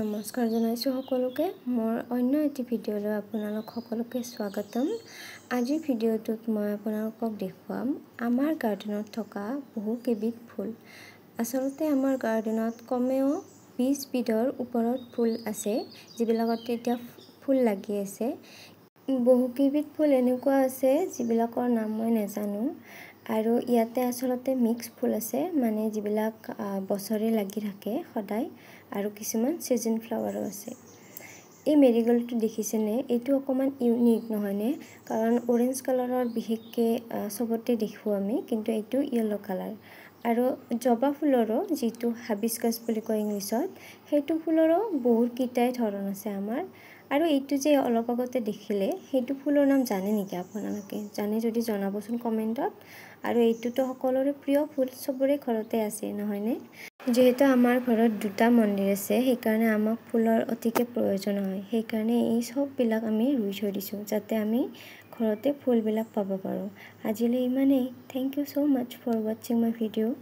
নমস্কাৰ জনাইছোঁ সকলোকে মোৰ অন্য এটি ভিডিঅ'লৈ আপোনালোক সকলোকে স্বাগতম। আজিৰ ভিডিঅ'টোত মই আপোনালোকক দেখুৱাম আমাৰ গাৰ্ডেনত থকা বহু কেইবিধ ফুল। আচলতে আমাৰ গাৰ্ডেনত কমেও 20 বিধৰ ওপৰত ফুল আছে, যিবিলাকত এতিয়া ফুল লাগি আছে। বহু কেইবিধ ফুল এনেকুৱা আছে যিবিলাকৰ নাম মই নাজানো, আৰু ইয়াতে আচলতে মিক্স ফুল আছে, মানে যিবিলাক বছৰে লাগি থাকে সদায়, আৰু কিছুমান সিজন ফ্লাৱাৰো আছে। এই মেৰিগোল্ডটো দেখিছেনে? এইটো অকণমান ইউনিক নহয়নে? কাৰণ অৰেঞ্জ কালাৰৰ বিশেষকৈ চবতে দেখোঁ আমি, কিন্তু এইটো য়েলো কালাৰ। আৰু জবা ফুলৰো, যিটো হাবিস্কাছ বুলি কয় ইংলিছত, সেইটো ফুলৰো বহুতকেইটাই ধৰণ আছে আমাৰ। আৰু এইটো যে অলপ আগতে দেখিলে, সেইটো ফুলৰ নাম জানে নেকি আপোনালোকে? জানে যদি জনাবচোন কমেণ্টত। আৰু এইটোতো সকলোৰে প্ৰিয় ফুল, চবৰে ঘৰতে আছে নহয়নে? যিহেতু আমাৰ ঘৰত দুটা মন্দিৰ আছে, সেইকাৰণে আমাক ফুলৰ অতিকে প্ৰয়োজন হয়। সেইকাৰণে এই চববিলাক আমি ৰুই থৈ দিছোঁ, যাতে আমি ঘৰতে ফুলবিলাক পাব পাৰোঁ। আজিলৈ ইমানেই। Thank you so' much for ৱাটছিং মাই ভিডিঅ'।